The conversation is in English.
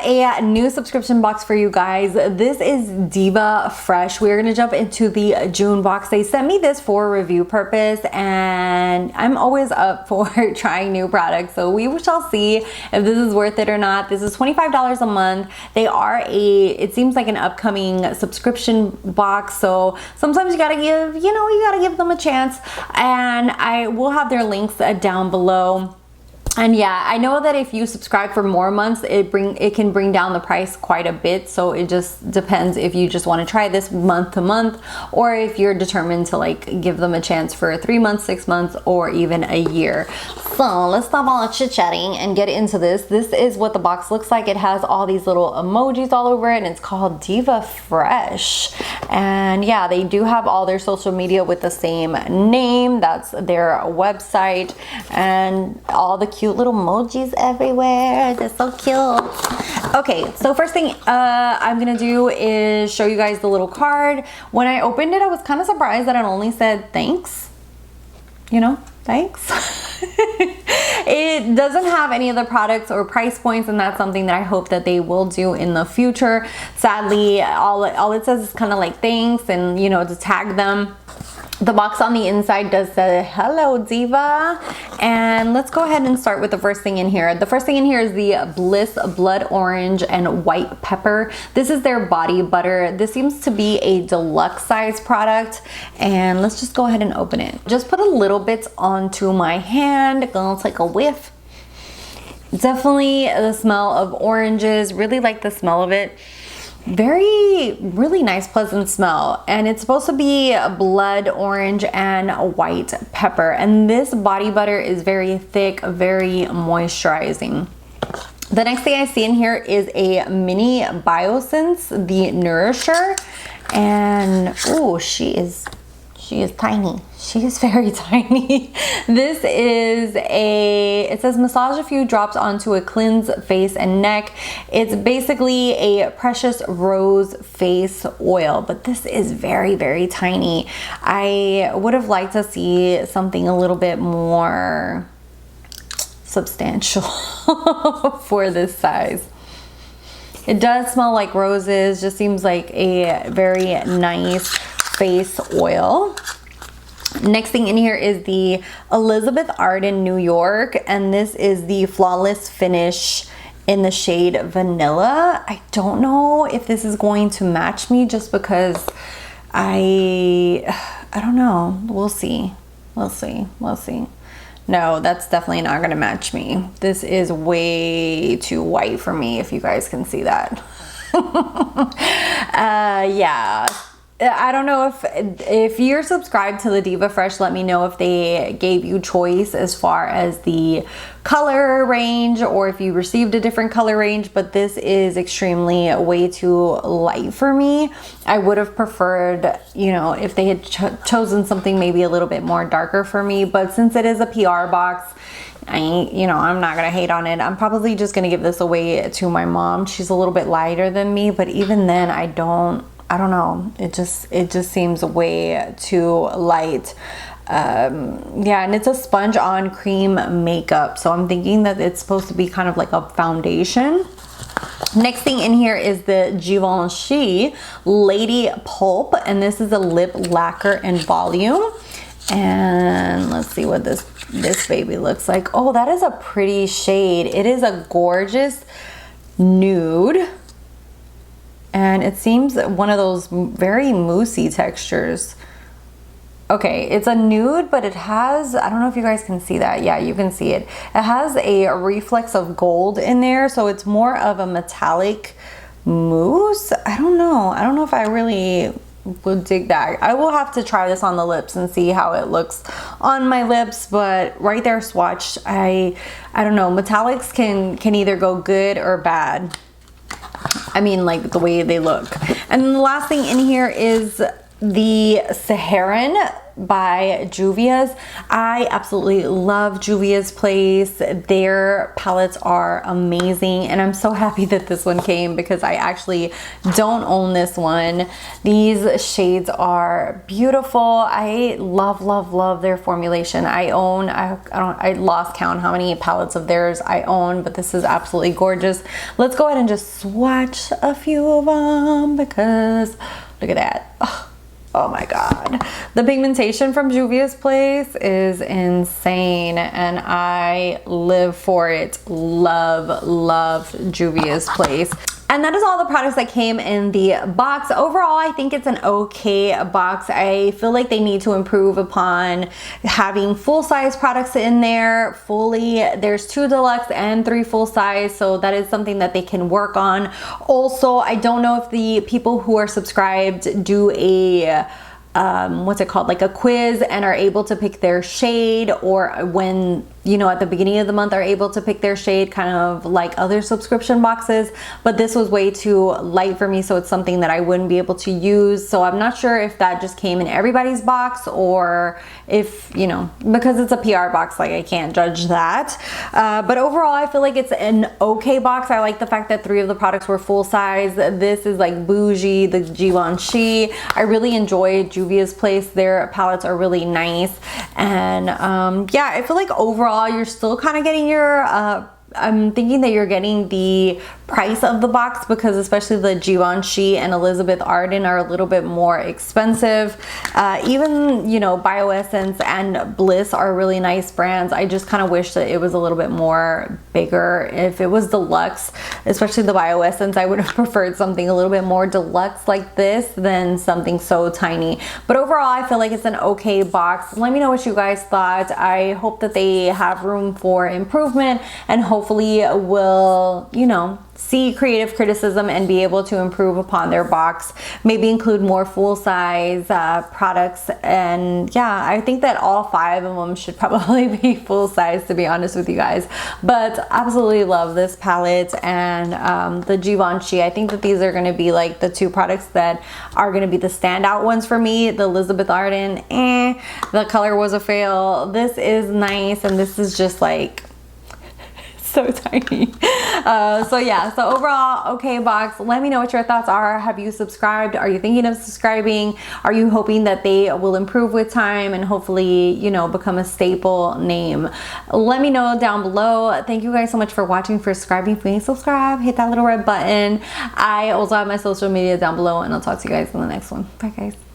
a new subscription box for you guys. This is Diva Fresh. We're gonna jump into the June box. They sent me this for review purpose, and I'm always up for trying new products, so we shall see if this is worth it or not. This is $25 a month. They are it seems like an upcoming subscription box, so sometimes you gotta give, you gotta give them a chance, and I will have their links down below. And yeah, I know that if you subscribe for more months, it can bring down the price quite a bit. So it just depends if you just want to try this month to month, or if you're determined to like give them a chance for 3 months, 6 months, or even a year. So let's stop all the chit-chatting and get into this. This is what the box looks like. It has all these little emojis all over it, and it's called Diva Fresh. And yeah, they do have all their social media with the same name. That's their website, and all the cute little emojis everywhere. They're so cute. Okay, so first thing I'm gonna do is show you guys the little card. When I opened it, I was kind of surprised that it only said thanks. Thanks. It doesn't have any of the products or price points, and that's something that I hope that they will do in the future. Sadly, all it says is kind of like thanks, and to tag them. The box on the inside does say hello Diva, and let's go ahead and start with the first thing in here. The first thing in here is the Bliss Blood Orange and White Pepper. This is their body butter. This seems to be a deluxe size product, and let's just go ahead and open it. Just put a little bit onto my hand. Gonna take a whiff. Definitely the smell of oranges. Really like the smell of it. Really nice, pleasant smell, and it's supposed to be blood orange and white pepper, and this body butter is very thick, very moisturizing. The next thing I see in here is a mini Biosense, the Nourisher, and oh, she is tiny. She is very tiny. This is it says massage a few drops onto a cleanse face and neck. It's basically a precious rose face oil, but this is very, very tiny. I would have liked to see something a little bit more substantial for this size. It does smell like roses, just seems like a very nice face oil. Next thing in here is the Elizabeth Arden New York, and this is the Flawless Finish in the shade Vanilla. I don't know if this is going to match me, just because I don't know. We'll see. No, that's definitely not gonna match me. This is way too white for me, if you guys can see that. Yeah. I don't know if you're subscribed to the Diva Fresh, let me know if they gave you choice as far as the color range, or if you received a different color range, but this is extremely way too light for me. I would have preferred, if they had chosen something maybe a little bit more darker for me, but since it is a PR box, I'm not gonna hate on it. I'm probably just gonna give this away to my mom. She's a little bit lighter than me, but even then I don't know. It just seems way too light. Yeah, and it's a sponge on cream makeup, so I'm thinking that it's supposed to be kind of like a foundation. Next thing in here is the Juvenile She Lady Pulp, and this is a lip lacquer and volume. And let's see what this baby looks like. Oh, that is a pretty shade. It is a gorgeous nude, and it seems one of those very moussey textures. Okay, it's a nude, but it has, I don't know if you guys can see that. Yeah, you can see it. It has a reflex of gold in there, so it's more of a metallic mousse. I don't know if I really would dig that. I will have to try this on the lips and see how it looks on my lips, but right there swatched, I don't know, metallics can either go good or bad. I mean, like the way they look. And the last thing in here is the Saharan by Juvia's. I absolutely love Juvia's place. Their palettes are amazing, and I'm so happy that this one came because I actually don't own this one. These shades are beautiful. I love their formulation. I lost count how many palettes of theirs I own, but this is absolutely gorgeous. Let's go ahead and just swatch a few of them because look at that. Oh my god, the pigmentation from Juvia's place is insane, and I live for it. Love Juvia's place. And that is all the products that came in the box. Overall, I think it's an okay box. I feel like they need to improve upon having full-size products in there fully. There's 2 deluxe and 3 full-size, so that is something that they can work on. Also, I don't know if the people who are subscribed do a what's it called, like a quiz, and are able to pick their shade, or when, you know, at the beginning of the month are able to pick their shade, kind of like other subscription boxes. But this was way too light for me, so it's something that I wouldn't be able to use. So I'm not sure if that just came in everybody's box, or if, you know, because it's a PR box, like I can't judge that. But overall, I feel like it's an okay box. I like the fact that 3 of the products were full size. This is like bougie, the Juvenile She. I really enjoyed Juvia's place. Their palettes are really nice, and yeah, I feel like overall you're still kind of getting your I'm thinking that you're getting the price of the box, because especially the Juvenile She and Elizabeth Arden are a little bit more expensive. Even, you know, Bioessence and Bliss are really nice brands. I just kind of wish that it was a little bit more bigger. If it was deluxe, especially the Bioessence, I would have preferred something a little bit more deluxe like this than something so tiny. But overall, I feel like it's an okay box. Let me know what you guys thought. I hope that they have room for improvement, and hopefully will, you know, see creative criticism and be able to improve upon their box, maybe include more full-size products. And yeah, I think that all 5 of them should probably be full-size, to be honest with you guys. But absolutely love this palette, and the Juvenile She. I think that these are going to be like the 2 products that are going to be the standout ones for me. The Elizabeth Arden, the color was a fail. This is nice, and this is just like so tiny. So yeah, so overall, okay box. Let me know what your thoughts are. Have you subscribed? Are you thinking of subscribing? Are you hoping that they will improve with time and hopefully, you know, become a staple name? Let me know down below. Thank you guys so much for watching, for subscribing. Please subscribe, hit that little red button. I also have my social media down below, and I'll talk to you guys in the next one. Bye guys.